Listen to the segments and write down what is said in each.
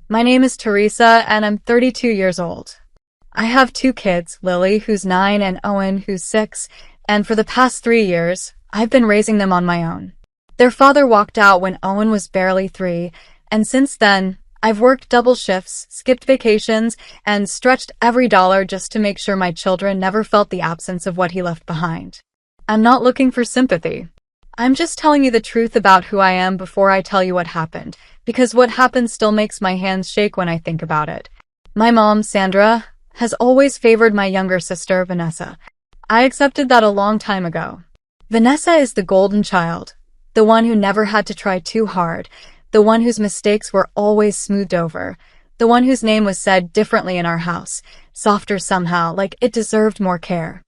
My name is Teresa, and I'm 32 years old. I have two kids, Lily, who's 9, and Owen, who's 6, and for the past 3 years, I've been raising them on my own. Their father walked out when Owen was barely 3, and since then, I've worked double shifts, skipped vacations, and stretched every dollar just to make sure my children never felt the absence of what he left behind. I'm not looking for sympathy. I'm just telling you the truth about who I am before I tell you what happened, because what happened still makes my hands shake when I think about it. My mom, Sandra, has always favored my younger sister, Vanessa. I accepted that a long time ago. Vanessa is the golden child, the one who never had to try too hard, the one whose mistakes were always smoothed over, the one whose name was said differently in our house, softer somehow, like it deserved more care.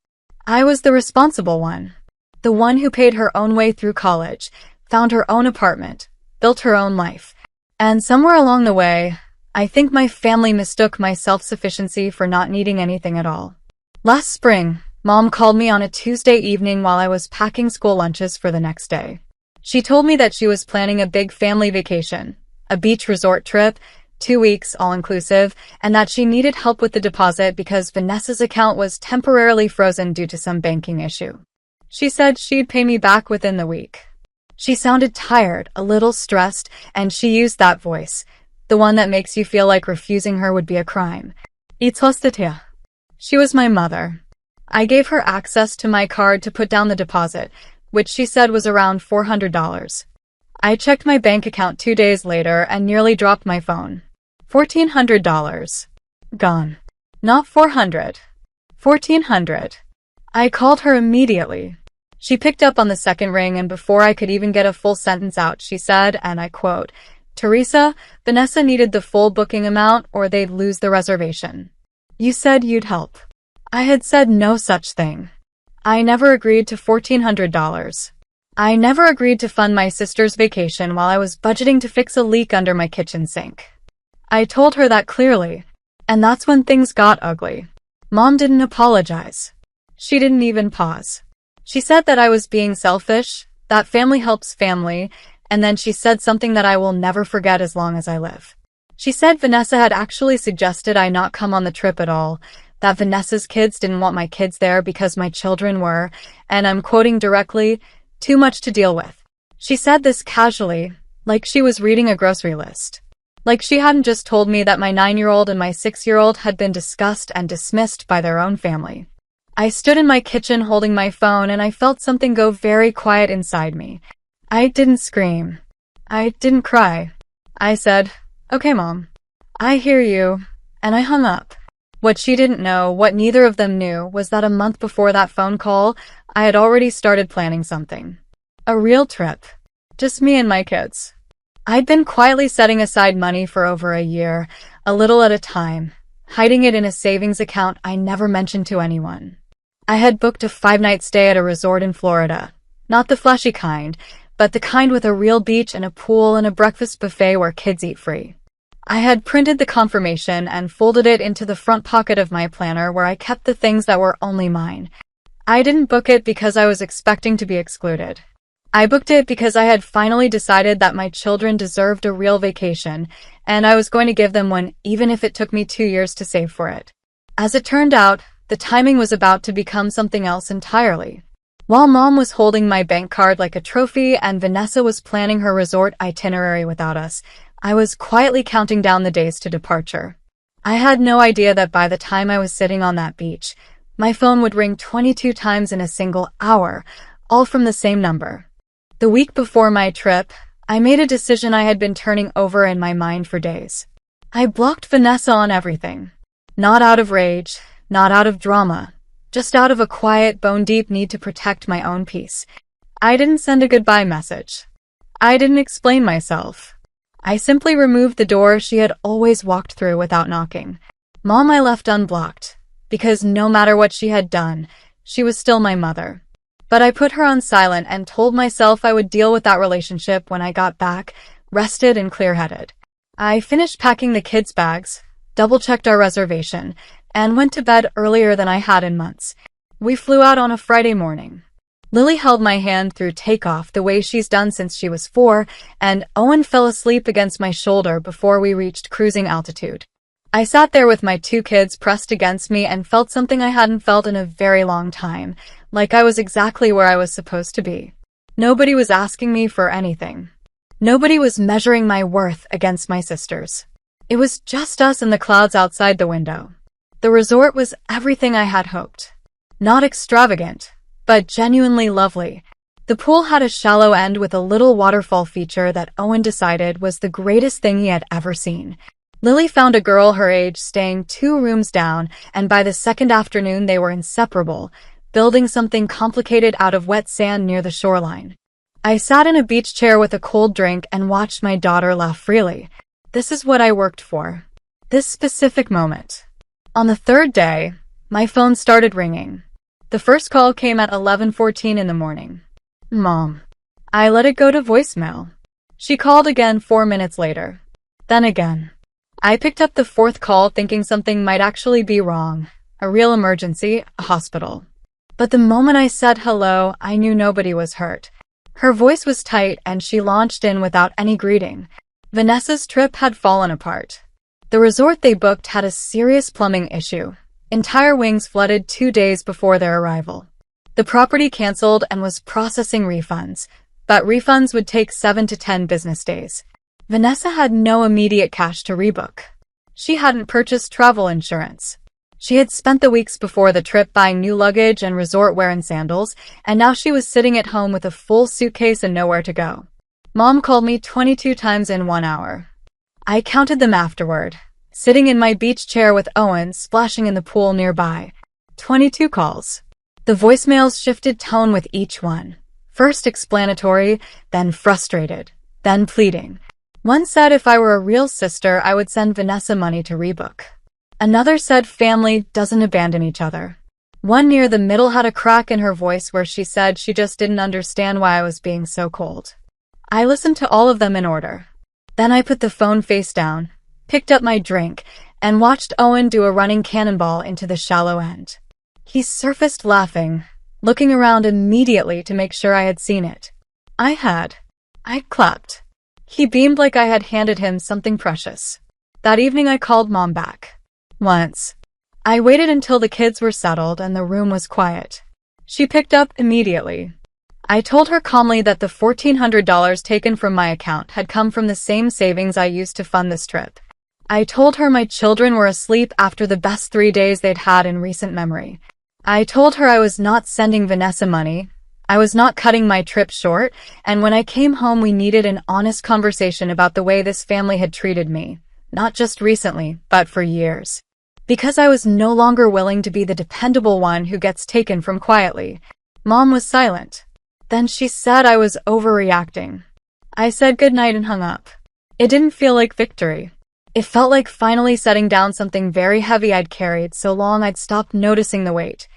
I was the responsible one. The one who paid her own way through college, found her own apartment, built her own life. And somewhere along the way, I think my family mistook my self-sufficiency for not needing anything at all. Last spring, Mom called me on a Tuesday evening while I was packing school lunches for the next day. She told me that she was planning a big family vacation, a beach resort trip, 2 weeks all-inclusive, and that she needed help with the deposit because Vanessa's account was temporarily frozen due to some banking issue. She said she'd pay me back within the week. She sounded tired, a little stressed, and she used that voice, the one that makes you feel like refusing her would be a crime. She was my mother. I gave her access to my card to put down the deposit, which she said was around $400. I checked my bank account 2 days later and nearly dropped my phone. $1,400. Gone. Not 400. 1,400. I called her immediately. She picked up on the second ring, and before I could even get a full sentence out, she said, and I quote, "Teresa, Vanessa needed the full booking amount or they'd lose the reservation. You said you'd help." I had said no such thing. I never agreed to $1,400. I never agreed to fund my sister's vacation while I was budgeting to fix a leak under my kitchen sink. I told her that clearly, and that's when things got ugly. Mom didn't apologize. She didn't even pause. She said that I was being selfish, that family helps family, and then she said something that I will never forget as long as I live. She said Vanessa had actually suggested I not come on the trip at all, that Vanessa's kids didn't want my kids there because my children were, and I'm quoting directly, too much to deal with. She said this casually, like she was reading a grocery list. Like she hadn't just told me that my 9-year-old and my 6-year-old had been discussed and dismissed by their own family. I stood in my kitchen holding my phone and I felt something go very quiet inside me. I didn't scream. I didn't cry. I said, "Okay, Mom. I hear you," and I hung up. What she didn't know, what neither of them knew, was that a month before that phone call, I had already started planning something. A real trip. Just me and my kids. I'd been quietly setting aside money for over a year, a little at a time, hiding it in a savings account I never mentioned to anyone. I had booked a 5-night stay at a resort in Florida. Not the flashy kind, but the kind with a real beach and a pool and a breakfast buffet where kids eat free. I had printed the confirmation and folded it into the front pocket of my planner where I kept the things that were only mine. I didn't book it because I was expecting to be excluded. I booked it because I had finally decided that my children deserved a real vacation, and I was going to give them one even if it took me 2 years to save for it. As it turned out, the timing was about to become something else entirely. While Mom was holding my bank card like a trophy and Vanessa was planning her resort itinerary without us, I was quietly counting down the days to departure. I had no idea that by the time I was sitting on that beach, my phone would ring 22 times in a single hour, all from the same number. The week before my trip, I made a decision I had been turning over in my mind for days. I blocked Vanessa on everything. Not out of rage, not out of drama, just out of a quiet, bone-deep need to protect my own peace. I didn't send a goodbye message. I didn't explain myself. I simply removed the door she had always walked through without knocking. Mom I left unblocked, because no matter what she had done, she was still my mother. But I put her on silent and told myself I would deal with that relationship when I got back, rested and clear-headed. I finished packing the kids' bags, double-checked our reservation, and went to bed earlier than I had in months. We flew out on a Friday morning. Lily held my hand through takeoff the way she's done since she was 4, and Owen fell asleep against my shoulder before we reached cruising altitude. I sat there with my 2 kids pressed against me and felt something I hadn't felt in a very long time, like I was exactly where I was supposed to be. Nobody was asking me for anything. Nobody was measuring my worth against my sisters. It was just us and the clouds outside the window. The resort was everything I had hoped. Not extravagant, but genuinely lovely. The pool had a shallow end with a little waterfall feature that Owen decided was the greatest thing he had ever seen. Lily found a girl her age staying 2 rooms down, and by the second afternoon they were inseparable, building something complicated out of wet sand near the shoreline. I sat in a beach chair with a cold drink and watched my daughter laugh freely. This is what I worked for. This specific moment. On the 3rd day, my phone started ringing. The first call came at 11:14 in the morning. Mom. I let it go to voicemail. She called again 4 minutes later. Then again. I picked up the 4th call thinking something might actually be wrong. A real emergency, a hospital. But the moment I said hello, I knew nobody was hurt. Her voice was tight and she launched in without any greeting. Vanessa's trip had fallen apart. The resort they booked had a serious plumbing issue. Entire wings flooded 2 days before their arrival. The property canceled and was processing refunds, but refunds would take 7 to 10 business days. Vanessa had no immediate cash to rebook. She hadn't purchased travel insurance. She had spent the weeks before the trip buying new luggage and resort wear and sandals, and now she was sitting at home with a full suitcase and nowhere to go. Mom called me 22 times in 1 hour. I counted them afterward, sitting in my beach chair with Owen splashing in the pool nearby. 22 calls. The voicemails shifted tone with each one. First explanatory, then frustrated, then pleading. One said if I were a real sister, I would send Vanessa money to rebook. Another said family doesn't abandon each other. One near the middle had a crack in her voice where she said she just didn't understand why I was being so cold. I listened to all of them in order. Then I put the phone face down, picked up my drink, and watched Owen do a running cannonball into the shallow end. He surfaced laughing, looking around immediately to make sure I had seen it. I had. I clapped. He beamed like I had handed him something precious. That evening I called Mom back. Once. I waited until the kids were settled and the room was quiet. She picked up immediately. I told her calmly that the $1,400 taken from my account had come from the same savings I used to fund this trip. I told her my children were asleep after the best 3 days they'd had in recent memory. I told her I was not sending Vanessa money. I was not cutting my trip short, and when I came home we needed an honest conversation about the way this family had treated me, not just recently, but for years. Because I was no longer willing to be the dependable one who gets taken from quietly. Mom was silent. Then she said I was overreacting. I said goodnight and hung up. It didn't feel like victory. It felt like finally setting down something very heavy I'd carried so long I'd stopped noticing the weight.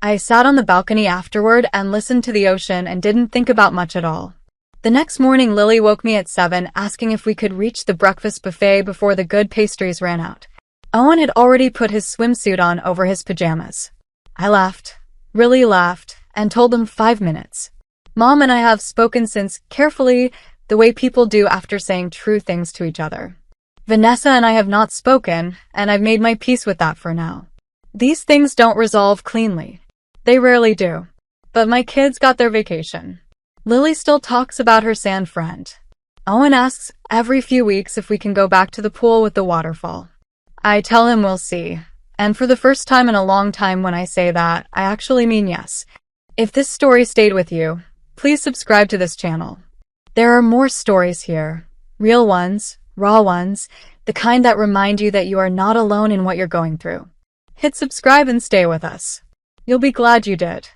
I sat on the balcony afterward and listened to the ocean and didn't think about much at all. The next morning Lily woke me at 7 asking if we could reach the breakfast buffet before the good pastries ran out. Owen had already put his swimsuit on over his pajamas. I laughed, really laughed, and told them 5 minutes. Mom and I have spoken since, carefully, the way people do after saying true things to each other. Vanessa and I have not spoken, and I've made my peace with that for now. These things don't resolve cleanly. They rarely do. But my kids got their vacation. Lily still talks about her sand friend. Owen asks every few weeks if we can go back to the pool with the waterfall. I tell him we'll see. And for the first time in a long time when I say that, I actually mean yes. If this story stayed with you, please subscribe to this channel. There are more stories here. Real ones, raw ones, the kind that remind you that you are not alone in what you're going through. Hit subscribe and stay with us. You'll be glad you did.